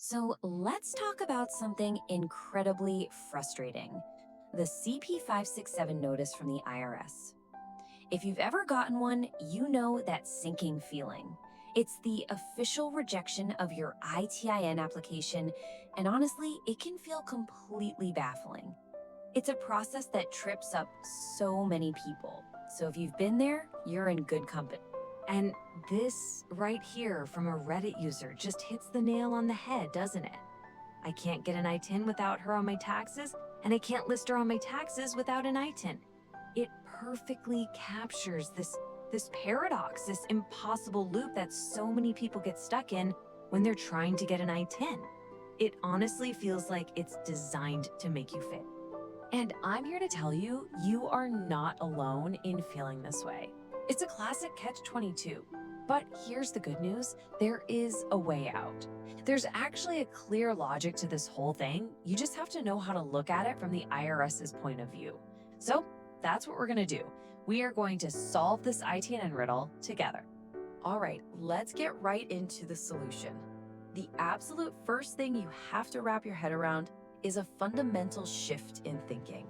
So let's talk about something incredibly frustrating, the CP567 notice from the IRS. If you've ever gotten one, you know that sinking feeling. It's the official rejection of your ITIN application, and honestly, it can feel completely baffling. It's a process that trips up so many people. So if you've been there, you're in good company. And this right here from a Reddit user just hits the nail on the head, doesn't it? I can't get an ITIN without her on my taxes, and I can't list her on my taxes without an ITIN. It perfectly captures this paradox, this impossible loop that so many people get stuck in when they're trying to get an ITIN. It honestly feels like it's designed to make you fail. And I'm here to tell you, you are not alone in feeling this way. It's a classic catch-22. But here's the good news, there is a way out. There's actually a clear logic to this whole thing. You just have to know how to look at it from the IRS's point of view. So that's what we're gonna do. We are going to solve this ITIN riddle together. All right, let's get right into the solution. The absolute first thing you have to wrap your head around is a fundamental shift in thinking.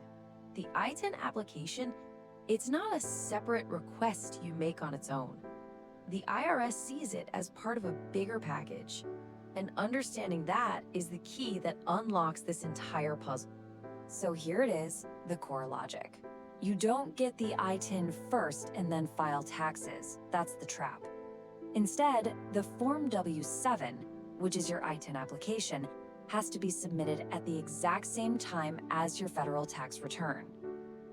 The ITIN application, it's not a separate request you make on its own. The IRS sees it as part of a bigger package, and understanding that is the key that unlocks this entire puzzle. So here it is, the core logic. You don't get the ITIN first and then file taxes. That's the trap. Instead, the Form W-7, which is your ITIN application, has to be submitted at the exact same time as your federal tax return.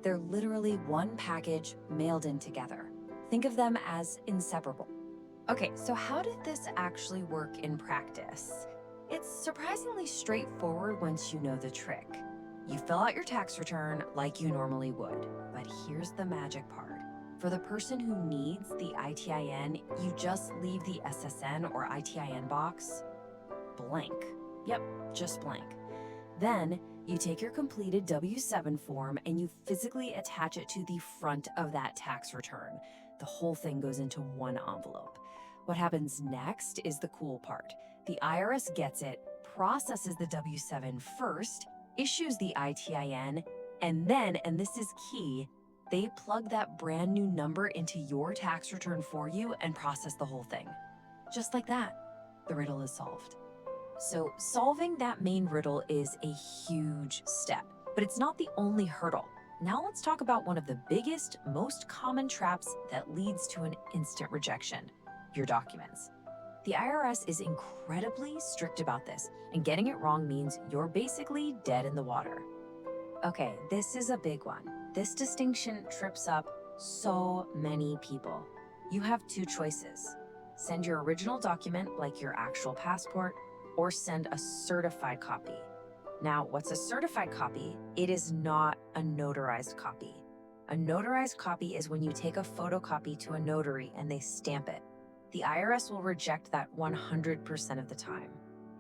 They're literally one package mailed in together. Think of them as inseparable. Okay, so how did this actually work in practice? It's surprisingly straightforward once you know the trick. You fill out your tax return like you normally would, but here's the magic part. For the person who needs the ITIN, you just leave the SSN or ITIN box blank. Yep, just blank. Then you take your completed W-7 form and you physically attach it to the front of that tax return. The whole thing goes into one envelope. What happens next is the cool part. The IRS gets it, processes the W-7 first, issues the ITIN, and then, and this is key, they plug that brand new number into your tax return for you and process the whole thing. Just like that, the riddle is solved. So solving that main riddle is a huge step, but it's not the only hurdle. Now let's talk about one of the biggest, most common traps that leads to an instant rejection, your documents. The IRS is incredibly strict about this, and getting it wrong means you're basically dead in the water. Okay, this is a big one. This distinction trips up so many people. You have two choices. Send your original document, like your actual passport, or send a certified copy. Now, what's a certified copy? It is not a notarized copy. A notarized copy is when you take a photocopy to a notary and they stamp it. The IRS will reject that 100% of the time.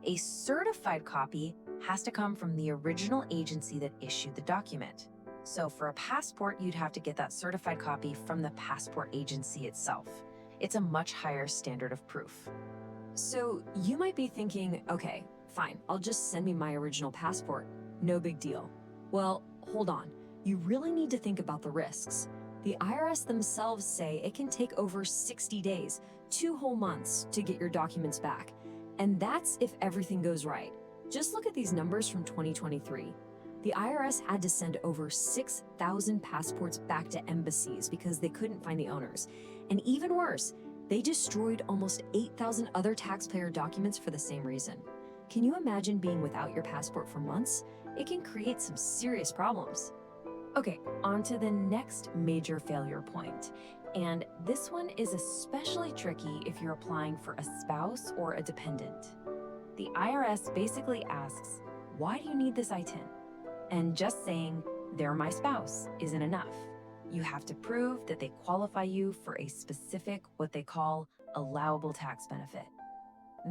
A certified copy has to come from the original agency that issued the document. So for a passport, you'd have to get that certified copy from the passport agency itself. It's a much higher standard of proof. So you might be thinking, okay, fine, I'll just send me my original passport. No big deal. Well, hold on. You really need to think about the risks. The IRS themselves say it can take over 60 days, 2 whole months to get your documents back. And that's if everything goes right. Just look at these numbers from 2023. The IRS had to send over 6,000 passports back to embassies because they couldn't find the owners. And even worse, they destroyed almost 8,000 other taxpayer documents for the same reason. Can you imagine being without your passport for months? It can create some serious problems. Okay, on to the next major failure point. And this one is especially tricky if you're applying for a spouse or a dependent. The IRS basically asks, why do you need this ITIN? And just saying, they're my spouse isn't enough. You have to prove that they qualify you for a specific, what they call, allowable tax benefit.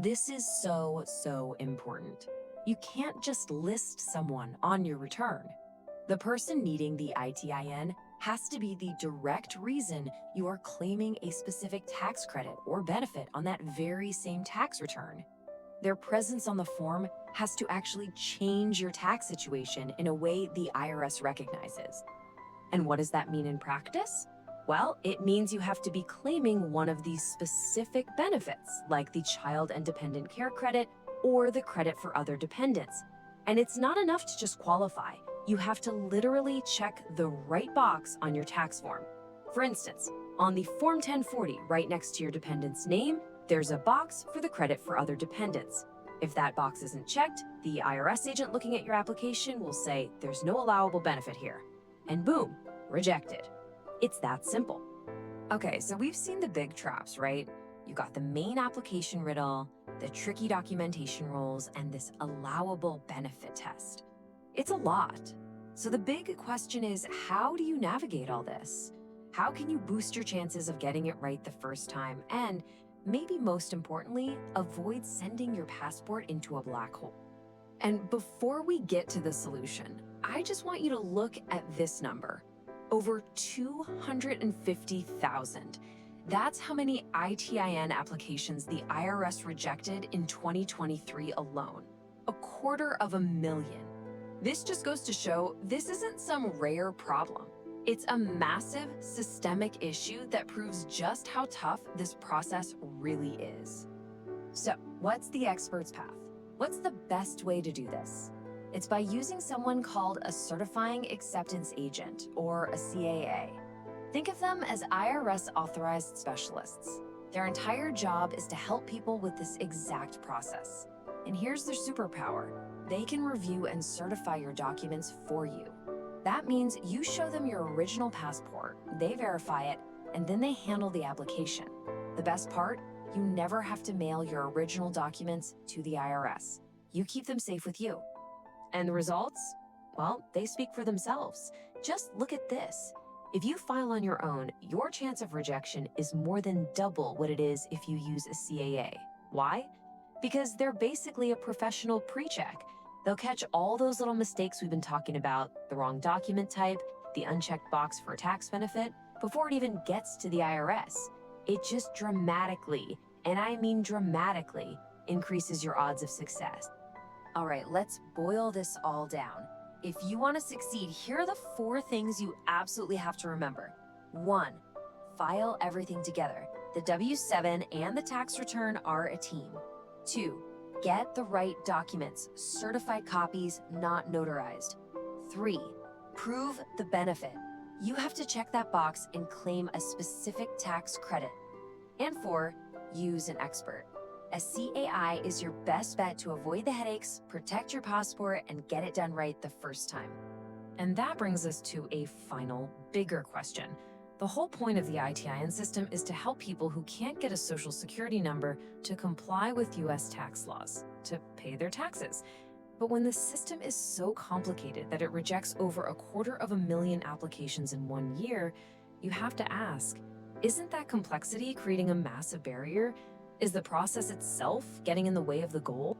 This is so important. You can't just list someone on your return. The person needing the ITIN has to be the direct reason you are claiming a specific tax credit or benefit on that very same tax return. Their presence on the form has to actually change your tax situation in a way the IRS recognizes. And what does that mean in practice? Well, it means you have to be claiming one of these specific benefits, like the Child and Dependent Care Credit or the credit for other dependents. And it's not enough to just qualify. You have to literally check the right box on your tax form. For instance, on the Form 1040, right next to your dependent's name, there's a box for the credit for other dependents. If that box isn't checked, the IRS agent looking at your application will say, there's no allowable benefit here. And boom, rejected. It's that simple. Okay, so we've seen the big traps, right? You got the main application riddle, the tricky documentation rules, and this allowable benefit test. It's a lot. So the big question is, how do you navigate all this? How can you boost your chances of getting it right the first time? And maybe most importantly, avoid sending your passport into a black hole. And before we get to the solution, I just want you to look at this number. Over 250,000. That's how many ITIN applications the IRS rejected in 2023 alone. 250,000. This just goes to show this isn't some rare problem. It's a massive systemic issue that proves just how tough this process really is. So, what's the expert's path? What's the best way to do this? It's by using someone called a certifying acceptance agent, or a CAA. Think of them as IRS authorized specialists. Their entire job is to help people with this exact process. And here's their superpower. They can review and certify your documents for you. That means you show them your original passport, they verify it, and then they handle the application. The best part? You never have to mail your original documents to the IRS. You keep them safe with you. And the results? Well, they speak for themselves. Just look at this. If you file on your own, your chance of rejection is more than double what it is if you use a CAA. Why? Because they're basically a professional pre-check. They'll catch all those little mistakes we've been talking about, the wrong document type, the unchecked box for a tax benefit, before it even gets to the IRS. It just dramatically, and I mean dramatically, increases your odds of success. All right, let's boil this all down. If you want to succeed, here are the 4 things you absolutely have to remember. 1, file everything together. The W-7 and the tax return are a team. 2, get the right documents, certified copies, not notarized. 3, prove the benefit. You have to check that box and claim a specific tax credit. And 4, use an expert. A CAI is your best bet to avoid the headaches, protect your passport, and get it done right the first time. And that brings us to a final, bigger question. The whole point of the ITIN system is to help people who can't get a social security number to comply with US tax laws, to pay their taxes. But when the system is so complicated that it rejects over 250,000 applications in 1 year, you have to ask, isn't that complexity creating a massive barrier? Is the process itself getting in the way of the goal?